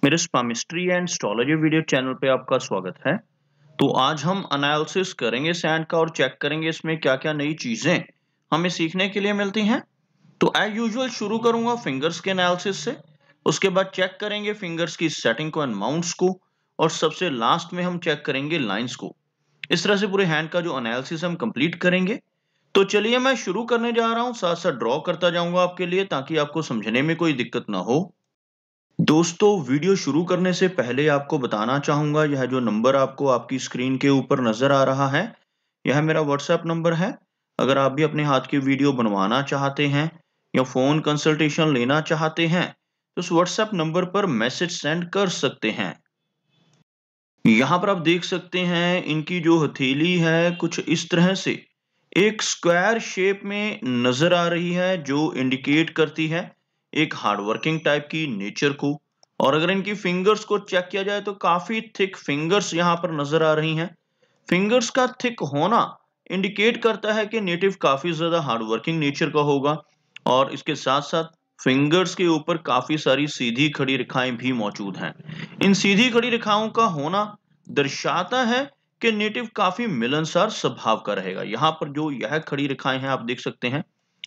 मेरे स्पामिस्ट्री and astrology video channel पे आपका स्वागत है। तो आज हम एनालिसिस करेंगे सैंड का और चेक करेंगे इसमें क्या-क्या नई चीजें हमें सीखने के लिए मिलती हैं। तो एज यूजुअल शुरू करूंगा फिंगर्स के एनालिसिस से, उसके बाद चेक करेंगे फिंगर्स की सेटिंग को एंड माउंट्स को, और सबसे लास्ट में हम चेक करेंगे लाइंस को। इस तरह से पूरे हैंड का जो एनालिसिस हम कंप्लीट करेंगे। तो चलिए मैं शुरू करने जा रहा हूँ, साथ साथ ड्रॉ करता जाऊंगा आपके लिए ताकि आपको समझने में कोई दिक्कत ना हो। दोस्तों, वीडियो शुरू करने से पहले आपको बताना चाहूंगा, यह जो नंबर आपको आपकी स्क्रीन के ऊपर नजर आ रहा है, यह मेरा व्हाट्सएप नंबर है। अगर आप भी अपने हाथ की वीडियो बनवाना चाहते हैं या फोन कंसल्टेशन लेना चाहते हैं तो उस व्हाट्सएप नंबर पर मैसेज सेंड कर सकते हैं। यहाँ पर आप देख सकते हैं इनकी जो हथेली है कुछ इस तरह से एक स्क्वायर शेप में नजर आ रही है, जो इंडिकेट करती है एक हार्डवर्किंग टाइप की नेचर को। और अगर इनकी फिंगर्स को चेक किया जाए तो काफी थिक फिंगर्स यहाँ पर नजर आ रही हैं। फिंगर्स का थिक होना इंडिकेट करता है कि नेटिव काफी ज्यादा हार्डवर्किंग नेचर का होगा। और इसके साथ साथ फिंगर्स के ऊपर काफी सारी सीधी खड़ी रेखाएं भी मौजूद हैं। इन सीधी खड़ी रेखाओं का होना दर्शाता है कि नेटिव काफी मिलनसार स्वभाव का रहेगा। यहाँ पर जो यह खड़ी रेखाएं हैं आप देख सकते हैं,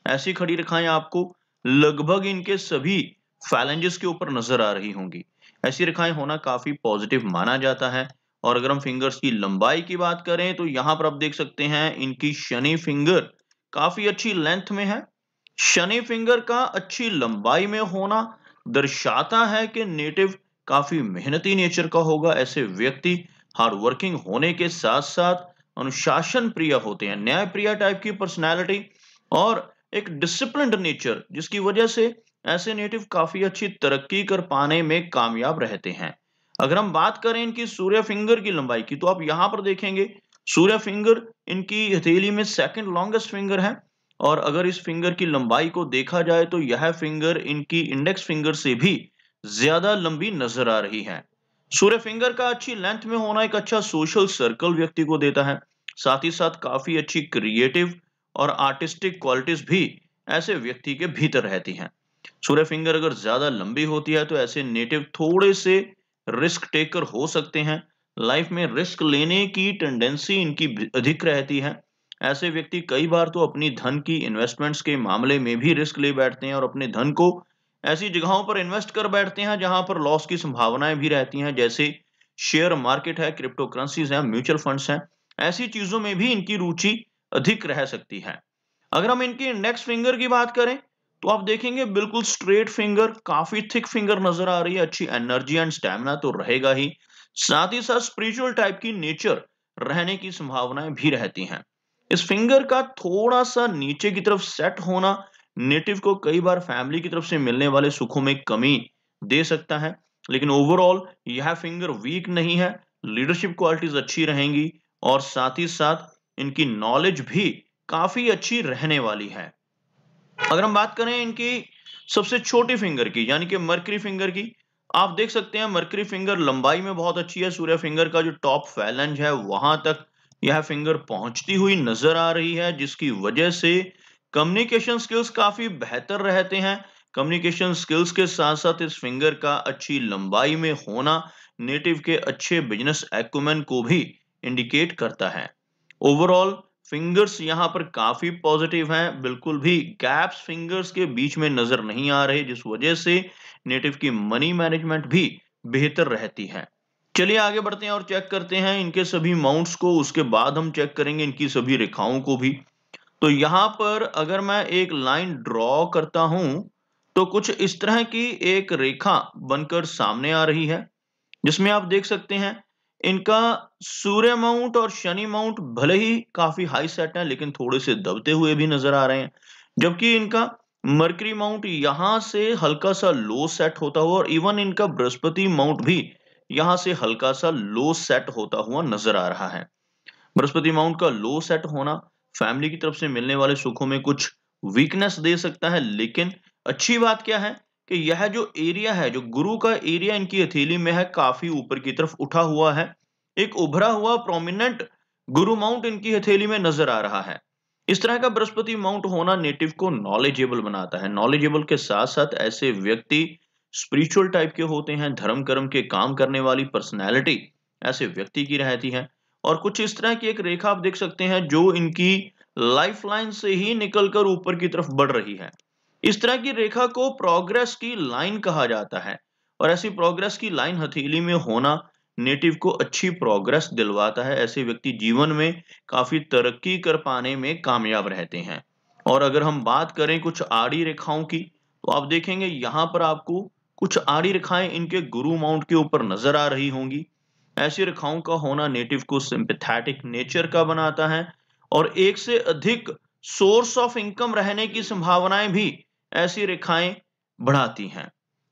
ऐसी खड़ी रेखाएं आपको लगभग इनके सभी फैलेंजेस के ऊपर नजर आ रही होंगी। ऐसी रेखाएं होना काफी पॉजिटिव माना जाता है। और अगर हम फिंगर्स की लंबाई की बात करें तो यहाँ पर आप देख सकते हैं इनकी शनि फिंगर काफी अच्छी लेंथ में है। शनि फिंगर का अच्छी लंबाई में होना दर्शाता है कि नेटिव काफी मेहनती नेचर का होगा। ऐसे व्यक्ति हार्ड वर्किंग होने के साथ साथ अनुशासन प्रिय होते हैं, न्याय प्रिय टाइप की पर्सनैलिटी और एक डिसिप्लिन्ड नेचर, जिसकी वजह से ऐसे नेटिव काफी अच्छी तरक्की कर पाने में कामयाब रहते हैं। अगर हम बात करें इनकी सूर्य फिंगर की लंबाई की तो आप यहाँ पर देखेंगे सूर्य फिंगर इनकी हथेली में सेकंड लॉन्गेस्ट फिंगर है। और अगर इस फिंगर की लंबाई को देखा जाए तो यह फिंगर इनकी इंडेक्स फिंगर से भी ज्यादा लंबी नजर आ रही है। सूर्य फिंगर का अच्छी लेंथ में होना एक अच्छा सोशल सर्कल व्यक्ति को देता है। साथ ही साथ काफी अच्छी क्रिएटिव और आर्टिस्टिक क्वालिटीज भी ऐसे व्यक्ति के भीतर रहती हैं। सूर्य फिंगर अगर ज्यादा लंबी होती है तो ऐसे नेटिव थोड़े से रिस्क टेकर हो सकते हैं। लाइफ में रिस्क लेने की टेंडेंसी इनकी अधिक रहती है। ऐसे व्यक्ति कई बार तो अपनी धन की इन्वेस्टमेंट्स के मामले में भी रिस्क ले बैठते हैं और अपने धन को ऐसी जगहों पर इन्वेस्ट कर बैठते हैं जहां पर लॉस की संभावनाएं भी रहती हैं, जैसे शेयर मार्केट है, क्रिप्टो करेंसीज है, म्यूचुअल फंड्स हैं। ऐसी चीजों में भी इनकी रुचि अधिक रह सकती है। अगर हम इनकी इंडेक्स फिंगर की बात करें तो आप देखेंगे बिल्कुल स्ट्रेट फिंगर, काफी थिक फिंगर नजर आ रही है। अच्छी एनर्जी एंड स्टैमिना तो रहेगा ही, साथ ही साथ स्पिरिचुअल टाइप की नेचर रहने की संभावनाएं भी रहती हैं। इस फिंगर का थोड़ा सा नीचे की तरफ सेट होना नेटिव को कई बार फैमिली की तरफ से मिलने वाले सुखों में कमी दे सकता है, लेकिन ओवरऑल यह फिंगर वीक नहीं है। लीडरशिप क्वालिटीज अच्छी रहेंगी और साथ ही साथ इनकी नॉलेज भी काफी अच्छी रहने वाली है। अगर हम बात करें इनकी सबसे छोटी फिंगर की यानी कि मर्करी फिंगर की, आप देख सकते हैं मर्करी फिंगर लंबाई में बहुत अच्छी है। सूर्य फिंगर का जो टॉप फैलेंज है वहां तक यह फिंगर पहुंचती हुई नजर आ रही है, जिसकी वजह से कम्युनिकेशन स्किल्स काफी बेहतर रहते हैं। कम्युनिकेशन स्किल्स के साथ साथ इस फिंगर का अच्छी लंबाई में होना नेटिव के अच्छे बिजनेस एक्यूमेन को भी इंडिकेट करता है। ओवरऑल फिंगर्स यहाँ पर काफी पॉजिटिव हैं, बिल्कुल भी गैप्स फिंगर्स के बीच में नजर नहीं आ रहे, जिस वजह से नेटिव की मनी मैनेजमेंट भी बेहतर रहती है। चलिए आगे बढ़ते हैं और चेक करते हैं इनके सभी माउंट्स को, उसके बाद हम चेक करेंगे इनकी सभी रेखाओं को भी। तो यहाँ पर अगर मैं एक लाइन ड्रॉ करता हूं तो कुछ इस तरह की एक रेखा बनकर सामने आ रही है, जिसमें आप देख सकते हैं इनका सूर्य माउंट और शनि माउंट भले ही काफी हाई सेट है लेकिन थोड़े से दबते हुए भी नजर आ रहे हैं। जबकि इनका मर्करी माउंट यहां से हल्का सा लो सेट होता हुआ और इवन इनका बृहस्पति माउंट भी यहां से हल्का सा लो सेट होता हुआ नजर आ रहा है। बृहस्पति माउंट का लो सेट होना फैमिली की तरफ से मिलने वाले सुखों में कुछ वीकनेस दे सकता है, लेकिन अच्छी बात क्या है कि यह जो एरिया है, जो गुरु का एरिया इनकी हथेली में है, काफी ऊपर की तरफ उठा हुआ है। एक उभरा हुआ प्रोमिनेंट गुरु माउंट इनकी हथेली में नजर आ रहा है। इस तरह का बृहस्पति माउंट होना नेटिव को नॉलेजेबल बनाता है। नॉलेजेबल के साथ साथ ऐसे व्यक्ति स्पिरिचुअल टाइप के होते हैं, धर्म कर्म के काम करने वाली पर्सनैलिटी ऐसे व्यक्ति की रहती है। और कुछ इस तरह की एक रेखा आप देख सकते हैं जो इनकी लाइफ लाइन से ही निकलकर ऊपर की तरफ बढ़ रही है। इस तरह की रेखा को प्रोग्रेस की लाइन कहा जाता है, और ऐसी प्रोग्रेस की लाइन हथेली में होना नेटिव को अच्छी प्रोग्रेस दिलवाता है। ऐसे व्यक्ति जीवन में काफी तरक्की कर पाने में कामयाब रहते हैं। और अगर हम बात करें कुछ आड़ी रेखाओं की, तो आप देखेंगे यहाँ पर आपको कुछ आड़ी रेखाएं इनके गुरु माउंट के ऊपर नजर आ रही होंगी। ऐसी रेखाओं का होना नेटिव को सिंपैथेटिक नेचर का बनाता है, और एक से अधिक सोर्स ऑफ इनकम रहने की संभावनाएं भी ऐसी रेखाएं बढ़ाती हैं।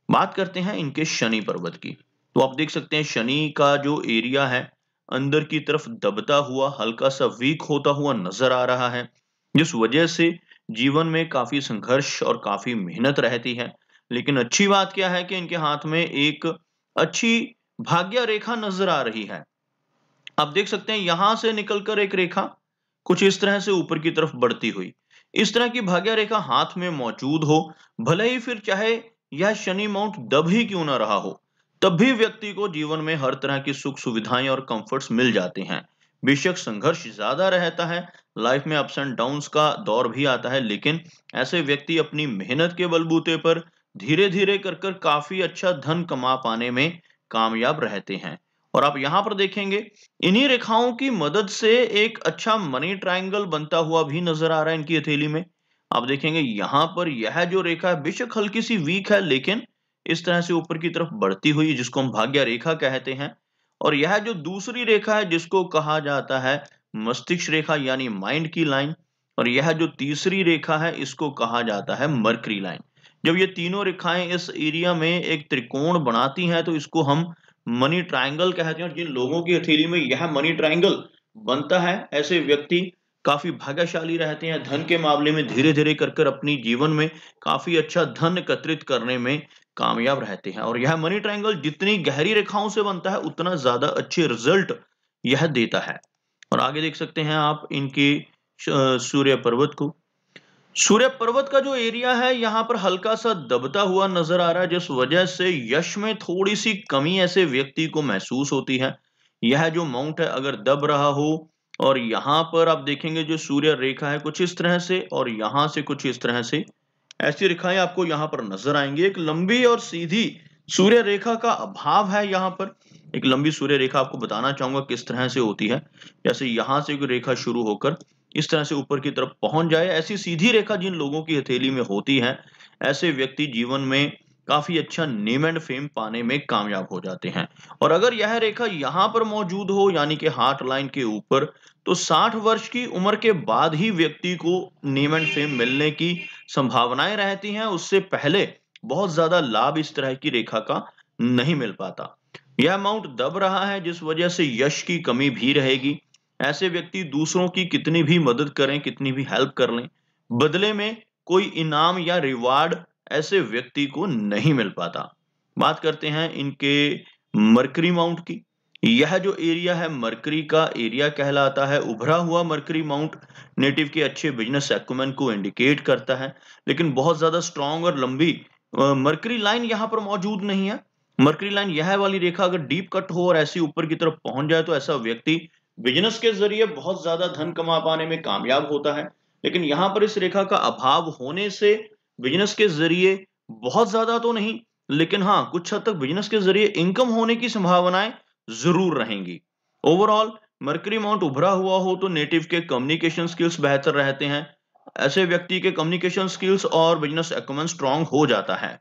बात करते हैं इनके शनि पर्वत की, तो आप देख सकते हैं शनि का जो एरिया है अंदर की तरफ दबता हुआ, हल्का सा वीक होता हुआ नजर आ रहा है, जिस वजह से जीवन में काफी संघर्ष और काफी मेहनत रहती है। लेकिन अच्छी बात क्या है कि इनके हाथ में एक अच्छी भाग्य रेखा नजर आ रही है। आप देख सकते हैं यहां से निकलकर एक रेखा कुछ इस तरह से ऊपर की तरफ बढ़ती हुई, इस तरह की भाग्य रेखा हाथ में मौजूद हो, भले ही फिर चाहे यह शनि माउंट दब ही क्यों ना रहा हो, तब भी व्यक्ति को जीवन में हर तरह की सुख सुविधाएं और कंफर्ट्स मिल जाते हैं। बेशक संघर्ष ज्यादा रहता है, लाइफ में अप्स एंड डाउन्स का दौर भी आता है, लेकिन ऐसे व्यक्ति अपनी मेहनत के बलबूते पर धीरे धीरे कर कर काफी अच्छा धन कमा पाने में कामयाब रहते हैं। और आप यहाँ पर देखेंगे इन्हीं रेखाओं की मदद से एक अच्छा मनी ट्रायंगल बनता हुआ भी नजर आ रहा है इनकी हथेली में। आप देखेंगे यहाँ पर यह जो रेखा है बेशक हल्की सी वीक है, लेकिन इस तरह से ऊपर की तरफ बढ़ती हुई, जिसको हम भाग्य रेखा कहते हैं। और यह जो दूसरी रेखा है जिसको कहा जाता है मस्तिष्क रेखा यानी माइंड की लाइन, और यह जो तीसरी रेखा है इसको कहा जाता है मरकरी लाइन। जब ये तीनों रेखाएं इस एरिया में एक त्रिकोण बनाती हैं तो इसको हम मनी ट्रायंगल कहते हैं। और जिन लोगों की हथेली में यह मनी ट्रायंगल बनता है ऐसे व्यक्ति काफी भाग्यशाली रहते हैं, धन के मामले में धीरे धीरे कर कर अपनी जीवन में काफी अच्छा धन एकत्रित करने में कामयाब रहते हैं। और यह मनी ट्रायंगल जितनी गहरी रेखाओं से बनता है उतना ज्यादा अच्छे रिजल्ट यह देता है। और आगे देख सकते हैं आप इनके सूर्य पर्वत को। सूर्य पर्वत का जो एरिया है यहाँ पर हल्का सा दबता हुआ नजर आ रहा है, जिस वजह से यश में थोड़ी सी कमी ऐसे व्यक्ति को महसूस होती है। यह जो माउंट है अगर दब रहा हो, और यहाँ पर आप देखेंगे जो सूर्य रेखा है कुछ इस तरह से, और यहाँ से कुछ इस तरह से ऐसी रेखाएं आपको यहाँ पर नजर आएंगी। एक लंबी और सीधी सूर्य रेखा का अभाव है यहाँ पर। एक लंबी सूर्य रेखा आपको बताना चाहूंगा किस तरह से होती है। जैसे यहाँ से कोई रेखा शुरू होकर इस तरह से ऊपर की तरफ पहुंच जाए, ऐसी सीधी रेखा जिन लोगों की हथेली में होती है ऐसे व्यक्ति जीवन में काफी अच्छा नेम एंड फेम पाने में कामयाब हो जाते हैं। और अगर यह रेखा यहाँ पर मौजूद हो यानी कि हार्ट लाइन के ऊपर, तो 60 वर्ष की उम्र के बाद ही व्यक्ति को नेम एंड फेम मिलने की संभावनाएं रहती हैं। उससे पहले बहुत ज्यादा लाभ इस तरह की रेखा का नहीं मिल पाता। यह अमाउंट दब रहा है जिस वजह से यश की कमी भी रहेगी। ऐसे व्यक्ति दूसरों की कितनी भी मदद करें, कितनी भी हेल्प कर लें, बदले में कोई इनाम या रिवार्ड ऐसे व्यक्ति को नहीं मिल पाता। बात करते हैं इनके मरकरी माउंट की। यह जो एरिया है मरकरी का एरिया कहलाता है। उभरा हुआ मरकरी माउंट नेटिव के अच्छे बिजनेस एक्यूमेन को इंडिकेट करता है, लेकिन बहुत ज्यादा स्ट्रॉन्ग और लंबी मरकरी लाइन यहाँ पर मौजूद नहीं है। मरकरी लाइन यह वाली रेखा अगर डीप कट हो और ऐसी ऊपर की तरफ पहुंच जाए तो ऐसा व्यक्ति बिजनेस के जरिए बहुत ज्यादा धन कमा पाने में कामयाब होता है। लेकिन यहाँ पर इस रेखा का अभाव होने से बिजनेस के जरिए बहुत ज्यादा तो नहीं, लेकिन हाँ कुछ हद तक बिजनेस के जरिए इनकम होने की संभावनाएं जरूर रहेंगी। ओवरऑल मरकरी माउंट उभरा हुआ हो तो नेटिव के कम्युनिकेशन स्किल्स बेहतर रहते हैं। ऐसे व्यक्ति के कम्युनिकेशन स्किल्स और बिजनेस एक्यूमेन स्ट्रांग हो जाता है।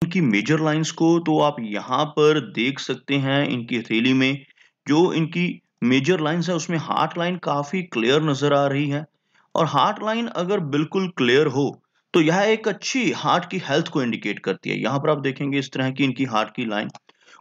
इनकी मेजर लाइंस को तो आप यहाँ पर देख सकते हैं। इनकी हथेली में जो इनकी मेजर लाइंस है उसमें हार्ट लाइन काफी क्लियर नजर आ रही है। और हार्ट लाइन अगर बिल्कुल क्लियर हो तो यह एक अच्छी हार्ट की हेल्थ को इंडिकेट करती है। यहाँ पर आप देखेंगे इस तरह की इनकी हार्ट की लाइन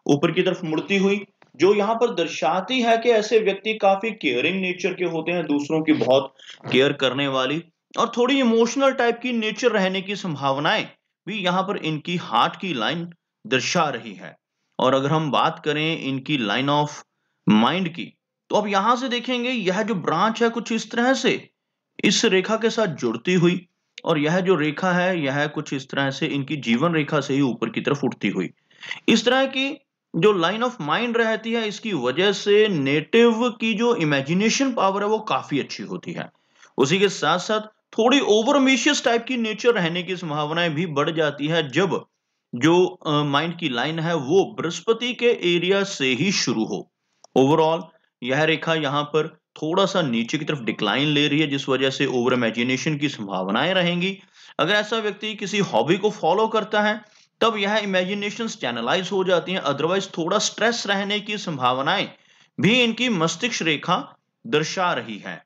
ऊपर की तरफ मुड़ती हुई, जो यहाँ पर दर्शाती है कि ऐसे व्यक्ति काफी केयरिंग नेचर के होते हैं, दूसरों की बहुत केयर करने वाली और थोड़ी इमोशनल टाइप की नेचर रहने की संभावनाएं भी यहाँ पर इनकी हार्ट की लाइन दर्शा रही है। और अगर हम बात करें इनकी लाइन ऑफ माइंड की, तो अब यहां से देखेंगे यह जो ब्रांच है कुछ इस तरह से इस रेखा के साथ जुड़ती हुई, और यह जो रेखा है यह कुछ इस तरह से इनकी जीवन रेखा से ही ऊपर की तरफ उठती हुई इस तरह की जो लाइन ऑफ माइंड रहती है, इसकी वजह से नेटिव की जो इमेजिनेशन पावर है वो काफी अच्छी होती है। उसी के साथ साथ थोड़ी ओवर एम्बिशियस टाइप की नेचर रहने की संभावनाएं भी बढ़ जाती है जब जो माइंड की लाइन है वो बृहस्पति के एरिया से ही शुरू हो। ओवरऑल यह रेखा यहाँ पर थोड़ा सा नीचे की तरफ डिक्लाइन ले रही है, जिस वजह से ओवर इमेजिनेशन की संभावनाएं रहेंगी। अगर ऐसा व्यक्ति किसी हॉबी को फॉलो करता है तब यह इमेजिनेशन चैनलाइज हो जाती हैं। अदरवाइज थोड़ा स्ट्रेस रहने की संभावनाएं भी इनकी मस्तिष्क रेखा दर्शा रही है।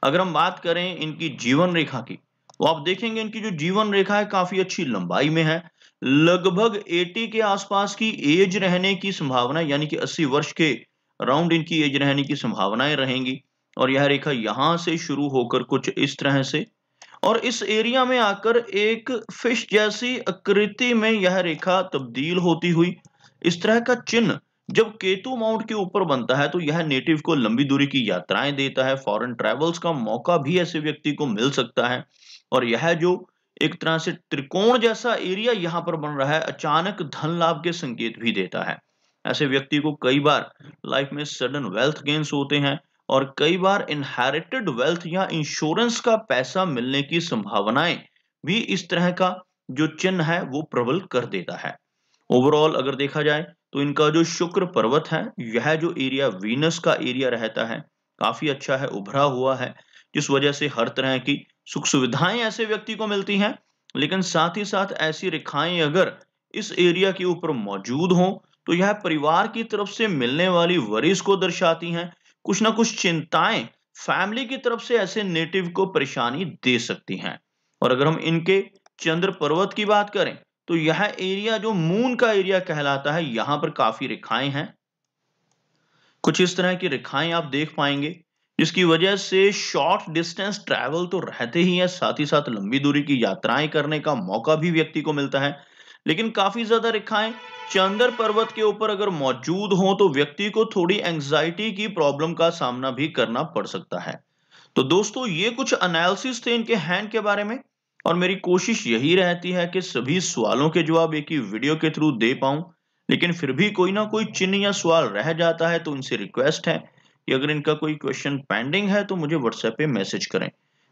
अगर हम बात करें इनकी जीवन रेखा की, तो आप देखेंगे इनकी जो जीवन रेखा है काफी अच्छी लंबाई में है। लगभग 80 के आसपास की एज रहने की संभावना, यानी कि 80 वर्ष के अराउंड इनकी एज रहने की संभावनाएं रहेंगी। और यह रेखा यहां से शुरू होकर कुछ इस तरह से और इस एरिया में आकर एक फिश जैसी आकृति में यह रेखा तब्दील होती हुई इस तरह का चिन्ह जब केतु माउंट के ऊपर बनता है तो यह नेटिव को लंबी दूरी की यात्राएं देता है। फॉरेन ट्रेवल्स का मौका भी ऐसे व्यक्ति को मिल सकता है। और यह जो एक तरह से त्रिकोण जैसा एरिया यहाँ पर बन रहा है अचानक धन लाभ के संकेत भी देता है। ऐसे व्यक्ति को कई बार लाइफ में सडन वेल्थ गेन्स होते हैं और कई बार इनहेरिटेड वेल्थ या इंश्योरेंस का पैसा मिलने की संभावनाएं भी इस तरह का जो चिन्ह है वो प्रबल कर देता है। ओवरऑल अगर देखा जाए तो इनका जो शुक्र पर्वत है, यह जो एरिया वीनस का एरिया रहता है काफी अच्छा है, उभरा हुआ है, जिस वजह से हर तरह की सुख सुविधाएं ऐसे व्यक्ति को मिलती हैं। लेकिन साथ ही साथ ऐसी रेखाएं अगर इस एरिया के ऊपर मौजूद हों तो यह परिवार की तरफ से मिलने वाली वरीज को दर्शाती हैं। कुछ ना कुछ चिंताएं फैमिली की तरफ से ऐसे नेटिव को परेशानी दे सकती हैं। और अगर हम इनके चंद्र पर्वत की बात करें तो यह एरिया जो मून का एरिया कहलाता है, यहां पर काफी रेखाएं हैं। कुछ इस तरह की रेखाएं आप देख पाएंगे, जिसकी वजह से शॉर्ट डिस्टेंस ट्रैवल तो रहते ही है, साथ ही साथ लंबी दूरी की यात्राएं करने का मौका भी व्यक्ति को मिलता है। लेकिन काफी ज्यादा रेखाएं चंद्र पर्वत के ऊपर अगर मौजूद हो तो व्यक्ति को थोड़ी एंजाइटी की प्रॉब्लम का सामना भी करना पड़ सकता है। तो दोस्तों ये कुछ एनालिसिस थे इनके हैंड के बारे में और मेरी कोशिश यही रहती है कि सभी सवालों के जवाब एक ही वीडियो के थ्रू दे पाऊं। लेकिन फिर भी कोई ना कोई चिन्ह या सवाल रह जाता है तो इनसे रिक्वेस्ट है कि अगर इनका कोई क्वेश्चन पेंडिंग है तो मुझे व्हाट्सएप पे मैसेज करें।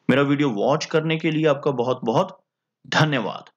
मेरा वीडियो वॉच करने के लिए आपका बहुत बहुत धन्यवाद।